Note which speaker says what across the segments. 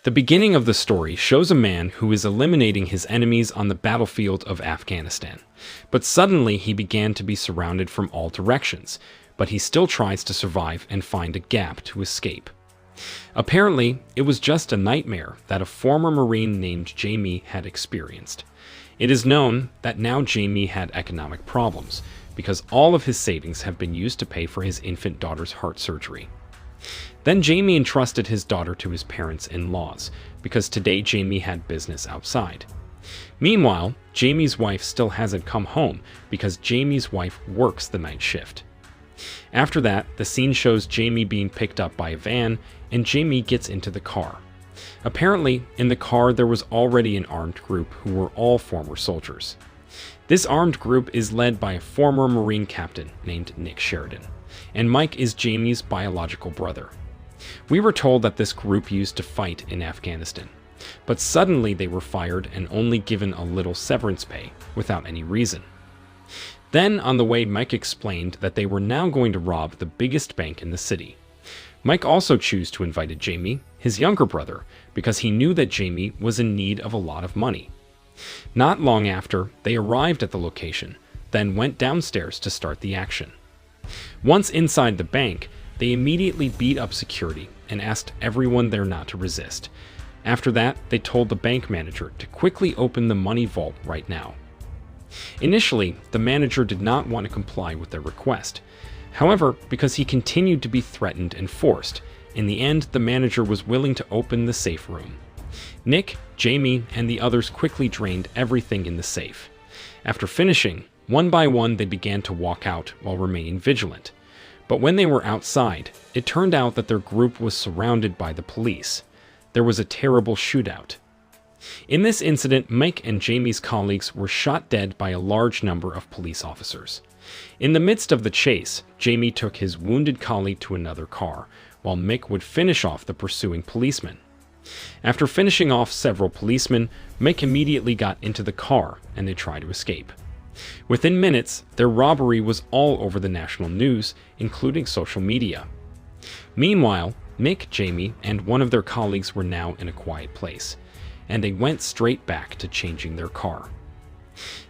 Speaker 1: The beginning of the story shows a man who is eliminating his enemies on the battlefield of Afghanistan. But suddenly he began to be surrounded from all directions, but he still tries to survive and find a gap to escape. Apparently, it was just a nightmare that a former Marine named Jamie had experienced. It is known that now Jamie had economic problems, because all of his savings have been used to pay for his infant daughter's heart surgery. Then Jamie entrusted his daughter to his parents-in-laws, because today Jamie had business outside. Meanwhile, Jamie's wife still hasn't come home because Jamie's wife works the night shift. After that, the scene shows Jamie being picked up by a van, and Jamie gets into the car. Apparently, in the car there was already an armed group who were all former soldiers. This armed group is led by a former Marine captain named Nick Sheridan, and Mike is Jamie's biological brother. We were told that this group used to fight in Afghanistan, but suddenly they were fired and only given a little severance pay without any reason. Then, on the way, Mike explained that they were now going to rob the biggest bank in the city. Mike also chose to invite Jamie, his younger brother, because he knew that Jamie was in need of a lot of money. Not long after, they arrived at the location, then went downstairs to start the action. Once inside the bank, they immediately beat up security and asked everyone there not to resist. After that, they told the bank manager to quickly open the money vault right now. Initially, the manager did not want to comply with their request. However, because he continued to be threatened and forced, in the end the manager was willing to open the safe room. Nick, Jamie, and the others quickly drained everything in the safe. After finishing, one by one they began to walk out while remaining vigilant. But when they were outside, it turned out that their group was surrounded by the police. There was a terrible shootout. In this incident, Mike and Jamie's colleagues were shot dead by a large number of police officers. In the midst of the chase, Jamie took his wounded colleague to another car, while Mick would finish off the pursuing policeman. After finishing off several policemen, Mick immediately got into the car and they tried to escape. Within minutes, their robbery was all over the national news, including social media. Meanwhile, Mick, Jamie, and one of their colleagues were now in a quiet place, and they went straight back to changing their car.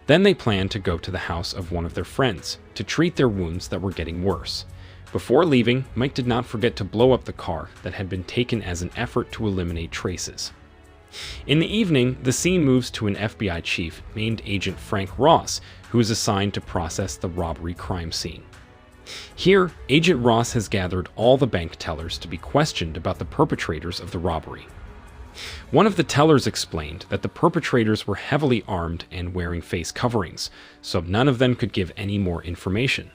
Speaker 1: Then they planned to go to the house of one of their friends to treat their wounds that were getting worse. Before leaving, Mike did not forget to blow up the car that had been taken as an effort to eliminate traces. In the evening, the scene moves to an FBI chief named Agent Frank Ross, who is assigned to process the robbery crime scene. Here, Agent Ross has gathered all the bank tellers to be questioned about the perpetrators of the robbery. One of the tellers explained that the perpetrators were heavily armed and wearing face coverings, so none of them could give any more information.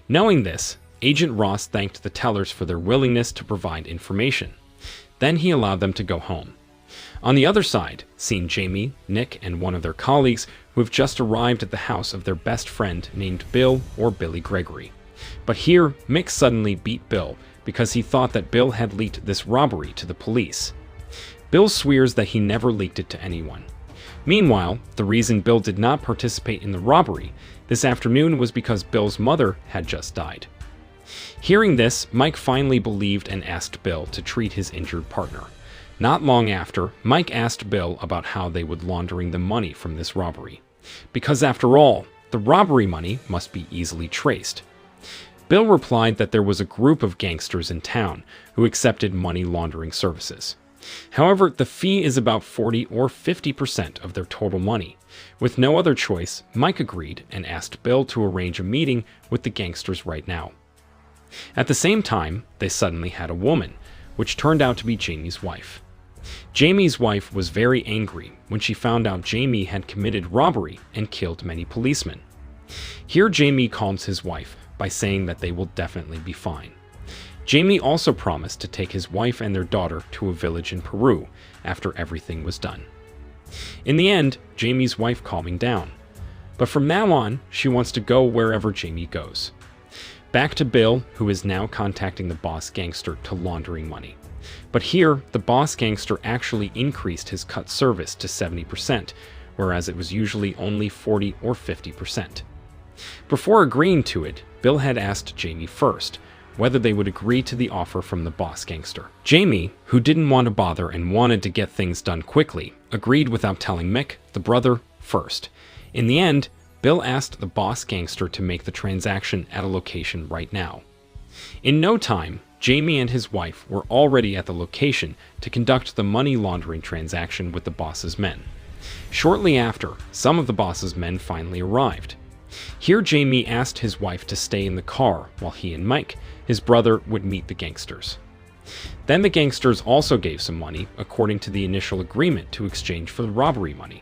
Speaker 1: Knowing this, Agent Ross thanked the tellers for their willingness to provide information. Then he allowed them to go home. On the other side, seeing Jamie, Nick, and one of their colleagues who have just arrived at the house of their best friend named Bill or Billy Gregory. But here, Mick suddenly beat Bill because he thought that Bill had leaked this robbery to the police. Bill swears that he never leaked it to anyone. Meanwhile, the reason Bill did not participate in the robbery this afternoon was because Bill's mother had just died. Hearing this, Mike finally believed and asked Bill to treat his injured partner. Not long after, Mike asked Bill about how they would laundering the money from this robbery. Because after all, the robbery money must be easily traced. Bill replied that there was a group of gangsters in town who accepted money laundering services. However, the fee is about 40 or 50% of their total money. With no other choice, Mike agreed and asked Bill to arrange a meeting with the gangsters right now. At the same time, they suddenly had a woman, which turned out to be Jamie's wife. Jamie's wife was very angry when she found out Jamie had committed robbery and killed many policemen. Here Jamie calms his wife by saying that they will definitely be fine. Jamie also promised to take his wife and their daughter to a village in Peru after everything was done. In the end, Jamie's wife calming down. But from now on, she wants to go wherever Jamie goes. Back to Bill, who is now contacting the boss gangster to laundering money. But here, the boss gangster actually increased his cut service to 70%, whereas it was usually only 40 or 50%. Before agreeing to it, Bill had asked Jamie first, whether they would agree to the offer from the boss gangster. Jamie, who didn't want to bother and wanted to get things done quickly, agreed without telling Mick, the brother, first. In the end, Bill asked the boss gangster to make the transaction at a location right now. In no time, Jamie and his wife were already at the location to conduct the money laundering transaction with the boss's men. Shortly after, some of the boss's men finally arrived. Here Jamie asked his wife to stay in the car while he and Mike, his brother, would meet the gangsters. Then the gangsters also gave some money according to the initial agreement to exchange for the robbery money.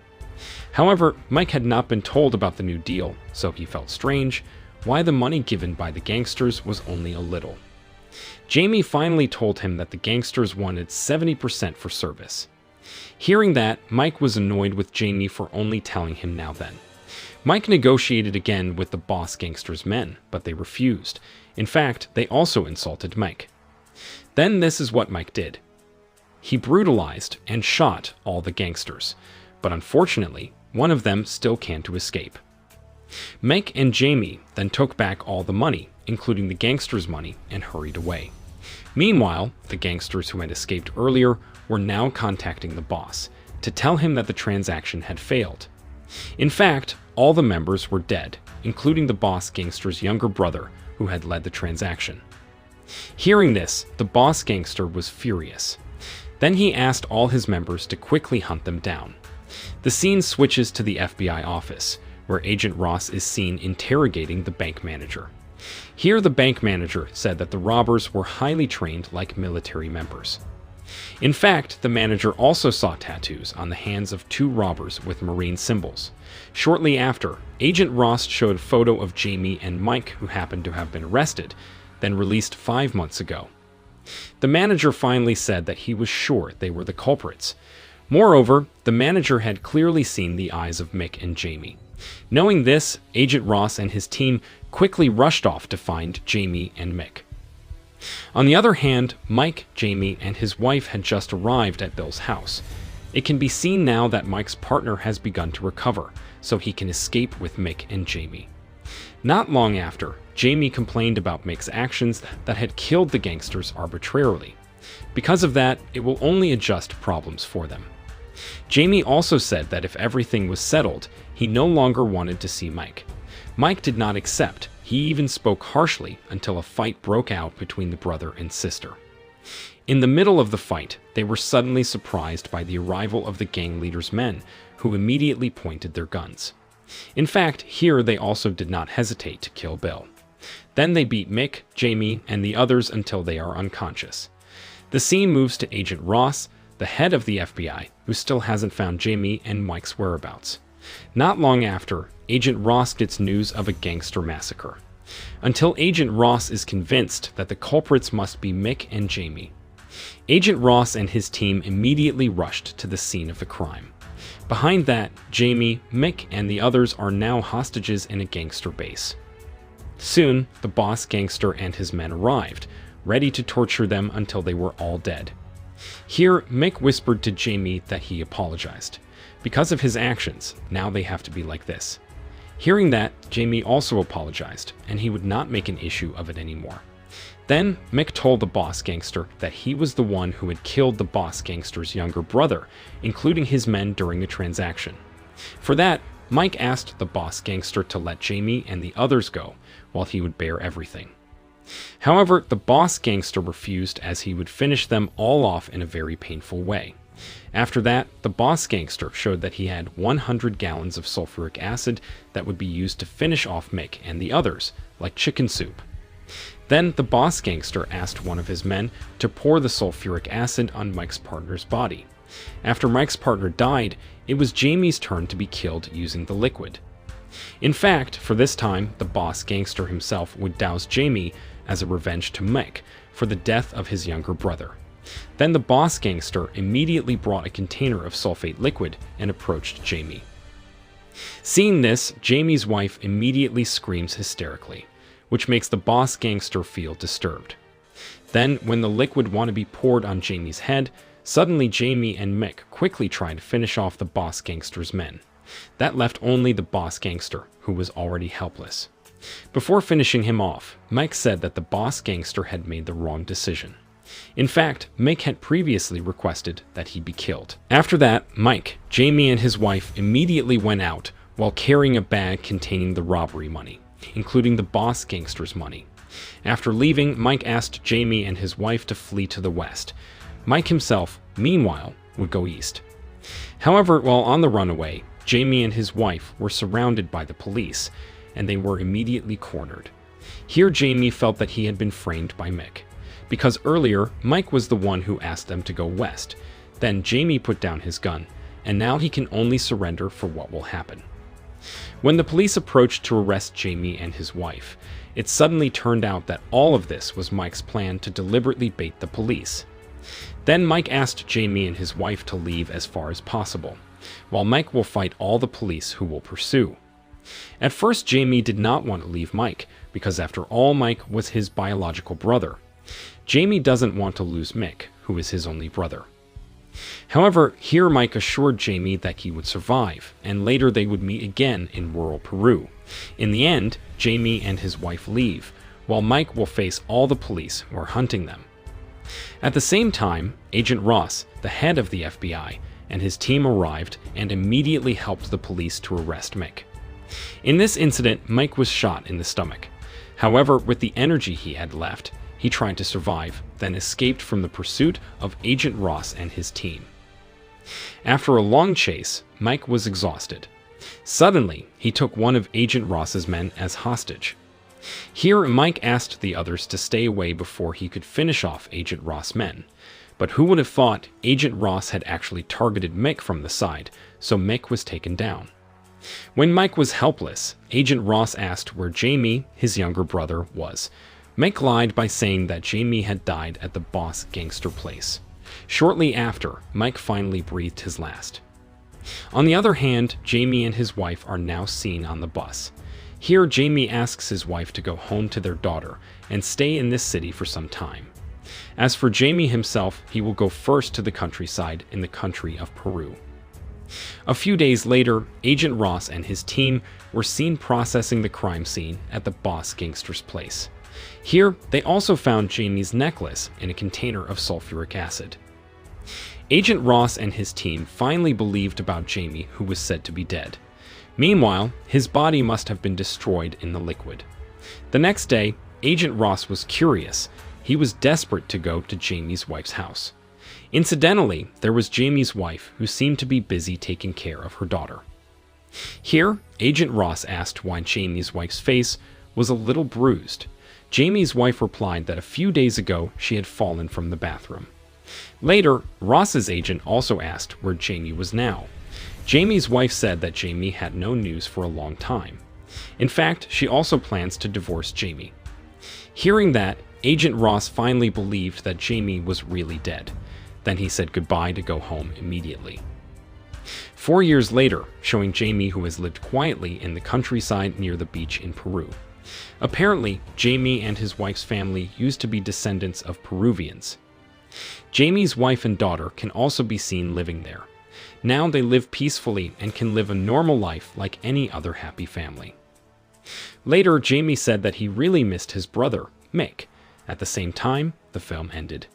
Speaker 1: However, Mike had not been told about the new deal, so he felt strange why the money given by the gangsters was only a little. Jamie finally told him that the gangsters wanted 70% for service. Hearing that, Mike was annoyed with Jamie for only telling him now then. Mike negotiated again with the boss gangster's men, but they refused. In fact, they also insulted Mike. Then this is what Mike did. He brutalized and shot all the gangsters, but unfortunately, one of them still can't escape. Mike and Jamie then took back all the money, including the gangsters' money, and hurried away. Meanwhile, the gangsters who had escaped earlier were now contacting the boss to tell him that the transaction had failed. In fact, all the members were dead, including the boss gangster's younger brother who had led the transaction. Hearing this, the boss gangster was furious. Then he asked all his members to quickly hunt them down. The scene switches to the FBI office, where Agent Ross is seen interrogating the bank manager. Here the bank manager said that the robbers were highly trained like military members. In fact, the manager also saw tattoos on the hands of 2 robbers with Marine symbols. Shortly after, Agent Ross showed a photo of Jamie and Mike, who happened to have been arrested, then released 5 months ago. The manager finally said that he was sure they were the culprits. Moreover, the manager had clearly seen the eyes of Mick and Jamie. Knowing this, Agent Ross and his team quickly rushed off to find Jamie and Mick. On the other hand, Mike, Jamie, and his wife had just arrived at Bill's house. It can be seen now that Mike's partner has begun to recover, so he can escape with Mick and Jamie. Not long after, Jamie complained about Mick's actions that had killed the gangsters arbitrarily. Because of that, it will only adjust problems for them. Jamie also said that if everything was settled, he no longer wanted to see Mike. Mike did not accept. He even spoke harshly until a fight broke out between the brother and sister. In the middle of the fight, they were suddenly surprised by the arrival of the gang leader's men, who immediately pointed their guns. In fact, here they also did not hesitate to kill Bill. Then they beat Mick, Jamie, and the others until they are unconscious. The scene moves to Agent Ross, the head of the FBI, who still hasn't found Jamie and Mike's whereabouts. Not long after, Agent Ross gets news of a gangster massacre. Until Agent Ross is convinced that the culprits must be Mick and Jamie. Agent Ross and his team immediately rushed to the scene of the crime. Behind that, Jamie, Mick, and the others are now hostages in a gangster base. Soon, the boss gangster and his men arrived, ready to torture them until they were all dead. Here, Mick whispered to Jamie that he apologized. Because of his actions, now they have to be like this. Hearing that, Jamie also apologized, and he would not make an issue of it anymore. Then, Mick told the boss gangster that he was the one who had killed the boss gangster's younger brother, including his men during the transaction. For that, Mike asked the boss gangster to let Jamie and the others go, while he would bear everything. However, the boss gangster refused, as he would finish them all off in a very painful way. After that, the boss gangster showed that he had 100 gallons of sulfuric acid that would be used to finish off Mick and the others, like chicken soup. Then the boss gangster asked one of his men to pour the sulfuric acid on Mike's partner's body. After Mike's partner died, it was Jamie's turn to be killed using the liquid. In fact, for this time, the boss gangster himself would douse Jamie as a revenge to Mike for the death of his younger brother. Then the boss gangster immediately brought a container of sulfate liquid and approached Jamie. Seeing this, Jamie's wife immediately screams hysterically, which makes the boss gangster feel disturbed. Then, when the liquid wanted to be poured on Jamie's head, suddenly Jamie and Mick quickly try to finish off the boss gangster's men. That left only the boss gangster, who was already helpless. Before finishing him off, Mike said that the boss gangster had made the wrong decision. In fact, Mick had previously requested that he be killed. After that, Mike, Jamie, and his wife immediately went out while carrying a bag containing the robbery money, including the boss gangster's money. After leaving, Mike asked Jamie and his wife to flee to the west. Mike himself, meanwhile, would go east. However, while on the runaway, Jamie and his wife were surrounded by the police, and they were immediately cornered. Here Jamie felt that he had been framed by Mick, because earlier Mike was the one who asked them to go west. Then Jamie put down his gun, and now he can only surrender for what will happen. When the police approached to arrest Jamie and his wife, it suddenly turned out that all of this was Mike's plan to deliberately bait the police. Then Mike asked Jamie and his wife to leave as far as possible, while Mike will fight all the police who will pursue. At first, Jamie did not want to leave Mike, because after all, Mike was his biological brother. Jamie doesn't want to lose Mick, who is his only brother. However, here Mike assured Jamie that he would survive, and later they would meet again in rural Peru. In the end, Jamie and his wife leave, while Mike will face all the police who are hunting them. At the same time, Agent Ross, the head of the FBI, and his team arrived and immediately helped the police to arrest Mick. In this incident, Mike was shot in the stomach. However, with the energy he had left, he tried to survive, then escaped from the pursuit of Agent Ross and his team. After a long chase, Mike was exhausted. Suddenly, he took one of Agent Ross's men as hostage. Here, Mike asked the others to stay away before he could finish off Agent Ross' men. But who would have thought Agent Ross had actually targeted Mick from the side, so Mick was taken down. When Mike was helpless, Agent Ross asked where Jamie, his younger brother, was. Mick lied by saying that Jamie had died at the boss gangster place. Shortly after, Mike finally breathed his last. On the other hand, Jamie and his wife are now seen on the bus. Here, Jamie asks his wife to go home to their daughter and stay in this city for some time. As for Jamie himself, he will go first to the countryside in the country of Peru. A few days later, Agent Ross and his team were seen processing the crime scene at the boss gangster's place. Here, they also found Jamie's necklace in a container of sulfuric acid. Agent Ross and his team finally believed about Jamie, who was said to be dead. Meanwhile, his body must have been destroyed in the liquid. The next day, Agent Ross was curious. He was desperate to go to Jamie's wife's house. Incidentally, there was Jamie's wife, who seemed to be busy taking care of her daughter. Here, Agent Ross asked why Jamie's wife's face was a little bruised. Jamie's wife replied that a few days ago she had fallen from the bathroom. Later, Ross's agent also asked where Jamie was now. Jamie's wife said that Jamie had no news for a long time. In fact, she also plans to divorce Jamie. Hearing that, Agent Ross finally believed that Jamie was really dead. Then he said goodbye to go home immediately. 4 years later, showing Jamie, who has lived quietly in the countryside near the beach in Peru. Apparently, Jamie and his wife's family used to be descendants of Peruvians. Jamie's wife and daughter can also be seen living there. Now they live peacefully and can live a normal life like any other happy family. Later, Jamie said that he really missed his brother, Mick. At the same time, the film ended.